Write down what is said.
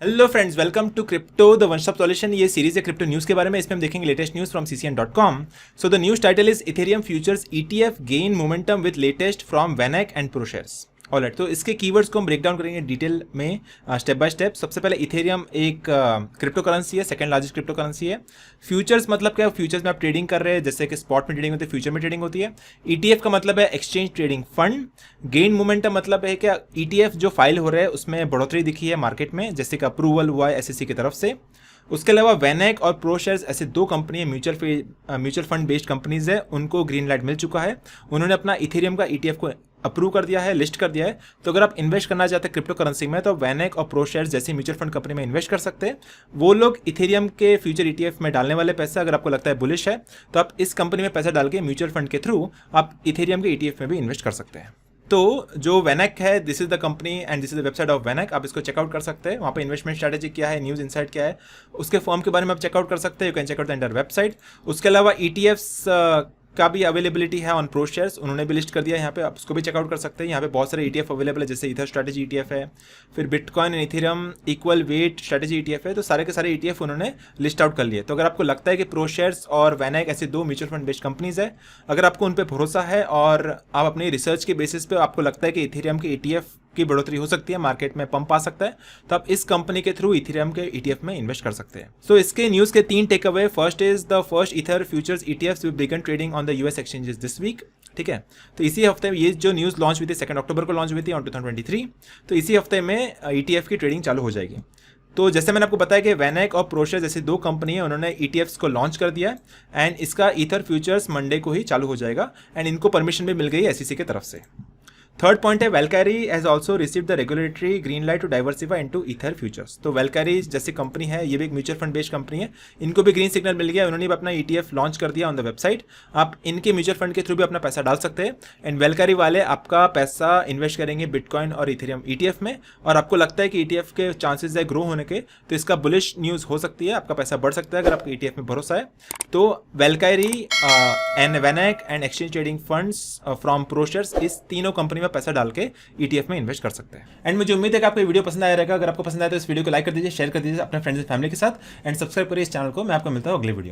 Hello friends, welcome to crypto the one stop solution. ये series है crypto news के बारे में। इसमें हम देखेंगे latest news from ccn.com। So the news title is Ethereum futures ETF gain momentum with latest from VanEck and ProShares. Alright, तो इसके कीवर्ड्स को हम ब्रेक डाउन करेंगे डिटेल में स्टेप बाय स्टेप। सबसे पहले इथेरियम एक क्रिप्टो करेंसी है, सेकंड लार्जेस्ट क्रिप्टो करेंसी है। फ्यूचर्स मतलब क्या है? फ्यूचर्स में आप ट्रेडिंग कर रहे हैं, जैसे कि स्पॉट में ट्रेडिंग होती है, फ्यूचर में ट्रेडिंग होती है। ETF का मतलब है exchange trading fund. Gain momentum मतलब है क्या ETF जो फाइल हो रहा है उसमें बढ़ोतरी दिखी है मार्केट में, जैसे कि अप्रूवल हुआ है SEC की तरफ से। उसके अलावा वेनैक और प्रोशेयर्स ऐसे दो company mutual fund based companies है, उनको ग्रीन लाइट मिल चुका है। उन्होंने अपना इथेरियम का ETF को अप्रूव कर दिया है, लिस्ट कर दिया है। तो अगर आप इन्वेस्ट करना चाहते हैं क्रिप्टो करेंसी में, तो वेनैक और प्रोशेयर्स जैसी म्यूचुअल फंड कंपनी में इन्वेस्ट कर सकते हैं। वो लोग इथेरियम के फ्यूचर ETF में डालने वाले पैसा, अगर आपको लगता है बुलिश है, तो आप इस कंपनी में पैसा डाल के म्यूचुअल फंड के थ्रू आप इथेरियम के ETF में भी इन्वेस्ट कर सकते हैं। तो जो वेनैक है, this is the company and this is the website of VanEck. आप इसको चेकआउट कर सकते हैं। वहाँ पे इन्वेस्टमेंट स्ट्रैटेजी क्या है, न्यूज़ इनसाइट क्या है, उसके फॉर्म के बारे में आप चेकआउट कर सकते हैं। You can checkout the entire website. उसके अलावा ETFs का भी अवेलेबिलिटी है ऑन प्रोशेयर्स, उन्होंने भी लिस्ट कर दिया है यहाँ पे, आप उसको भी चेकआउट कर सकते हैं। यहाँ पे बहुत सारे ETF अवेलेबल है, जैसे इथर स्ट्रैटेजी ETF है, फिर bitcoin and Ethereum equal weight strategy ETF है। तो सारे के सारे ETF उन्होंने लिस्ट आउट कर लिए। तो अगर आपको लगता है कि प्रोशेयर्स और वेनैक ऐसे दो म्यूचुअल फंड बेस्ड कंपनीज है, अगर आपको उन पर भरोसा है और आप अपनी रिसर्च के बेसिस पे आपको लगता है कि इथेरियम के ETF की बढ़ोतरी हो सकती है, मार्केट में पंप आ सकता है, तो आप इस कंपनी के थ्रू इथेरियम के ETF में इन्वेस्ट कर सकते हैं। सो इसके न्यूज़ के 3 टेक अवे। First is the first ether futures ETFs will begin trading on the US exchanges this week. ठीक है, तो इसी हफ्ते में ये जो न्यूज़ लॉन्च हुई थी 2 अक्टूबर को लॉन्च हुई थी ऑन 2023। तो इसी हफ्ते में ETF की ट्रेडिंग चालू हो जाएगी। तो जैसे मैंने आपको बताया कि वेनैक और प्रोशेयर्स जैसी दो कंपनी है, उन्होंने ETFs को लॉन्च कर दिया है एंड इसका ईथर फ्यूचर्स मंडे को ही चालू हो जाएगा एंड इनको परमिशन भी मिल गई SEC की तरफ से। थर्ड पॉइंट है, Valkyrie has also received the regulatory green light to diversify into ether futures. तो वेलकैरी जैसी कंपनी है, ये भी एक म्यूचुअल फंड बेस्ड कंपनी है, इनको भी ग्रीन सिग्नल मिल गया, उन्होंने भी अपना ETF लॉन्च कर दिया ऑन द वेबसाइट। आप इनके म्यूचुअल फंड के थ्रू भी अपना पैसा डाल सकते हैं एंड वेलकैरी वाले आपका पैसा इन्वेस्ट करेंगे बिटकॉइन और इथेरियम ETF में, और आपको लगता है कि ETF के चांसेस है ग्रो होने के, तो इसका बुलिश न्यूज़ हो सकती है, आपका पैसा बढ़ सकता है अगर आपको ETF में भरोसा है। तो Valkyrie and VanEck and exchange trading funds from ProShares, इस तीनों कंपनी में पैसा डाल के ETF में इन्वेस्ट कर सकते हैं। एंड मुझे उम्मीद है कि आपको ये वीडियो पसंद आया रहेगा। अगर आपको पसंद आया तो इस वीडियो को लाइक कर दीजिए, शेयर कर दीजिए अपने फ्रेंड्स एंड फैमिली के साथ एंड सब्सक्राइब करिए इस चैनल को। मैं आपको मिलता हूँ अगले वीडियो में।